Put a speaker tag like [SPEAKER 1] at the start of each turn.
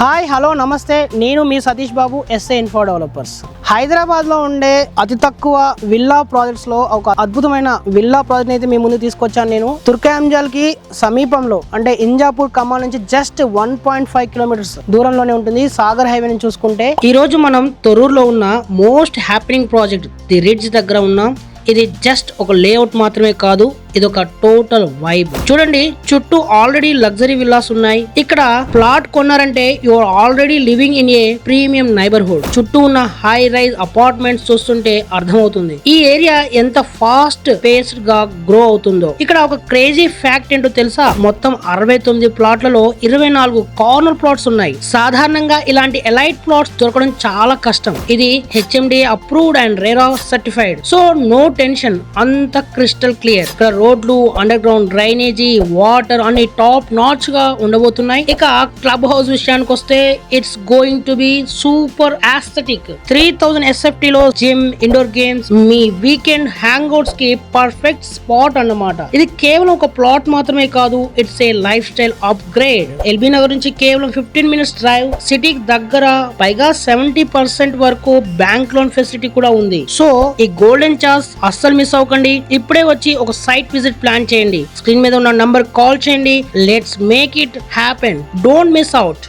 [SPEAKER 1] Hi hello నమస్తే, నేను మీ Satish Babu, SA info developers. హైదరాబాద్లో ఉండే అతి తక్కువ విల్లా ప్రాజెక్ట్స్లో ఒక అద్భుతమైన విల్లా ప్రాజెక్ట్ అయితే మీ ముందు తీసుకొచ్చాను. నేను తుర్కాంజల్కి సమీపంలో అంటే ఇంజాపూర్ ఖమ్మం నుంచి జస్ట్ 1.5 కిలోమీటర్స్ దూరంలోనే ఉంటుంది. సాగర్ హైవే నుంచి చూసుకుంటే ఈ రోజు మనం తొర్రూరులో ఉన్న most happening project the ridge దగ్గర ఉన్నాం. ఇది జస్ట్ ఒక లేఅవుట్ మాత్రమే కాదు, ఇది ఒక టోటల్ వైబ్. చూడండి, చుట్టూ ఆల్రెడీ లగ్జరీ విల్లాస్ ఉన్నాయి. ఇక్కడ ప్లాట్ కొన్నారంటే you are already living in a premium neighbourhood. చుట్టూ ఉన్న హై రైజ్ అపార్ట్మెంట్స్ చూస్తుంటే అర్థమవుతుంది ఈ ఏరియా ఎంత ఫాస్ట్ పేస్డ్ గా గ్రో అవుతుందో. ఇక్కడ ఒక క్రేజీ ఫ్యాక్ట్ ఏంటో తెలుసా? మొత్తం 69 ప్లాట్లలో 24 కార్నర్ ప్లాట్స్ ఉన్నాయి. సాధారణంగా ఇలాంటి ఎలైట్ ప్లాట్స్ దొరకడం చాలా కష్టం. ఇది HMDA approved and RERA certified. So no tension, అంత క్రిస్టల్ క్లియర్. ఇక్కడ రోడ్లు, అండర్ గ్రౌండ్ డ్రైనేజీ, వాటర్ అన్ని టాప్ నాచ్ గా ఉండబోతున్నాయి. ఇక క్లబ్ హౌస్ విషయానికి వస్తే it's going to be super aesthetic. 3000 SFT లో జిమ్, ఇండోర్ గేమ్స్, మీ వీకెండ్ హ్యాంగ్ అవుట్స్ కి పర్ఫెక్ట్ స్పాట్ అన్నమాట. ఇది కేవలం ఒక ప్లాట్ మాత్రమే కాదు, it's a lifestyle upgrade. LB Nagar నుంచి కేవలం 15 మినిట్స్ డ్రైవ్, సిటీకి దగ్గర, పైగా 70% వరకు బ్యాంక్ లోన్ ఫెసిలిటీ కూడా ఉంది. సో ఈ గోల్డెన్ ఛాన్స్ అస్సలు మిస్ అవ్వకండి. ఇప్పుడే వచ్చి ఒక సైట్ విజిట్ ప్లాన్ చేయండి. స్క్రీన్ మీద ఉన్న నంబర్ కాల్ చేయండి. Let's make it happen. Don't miss out.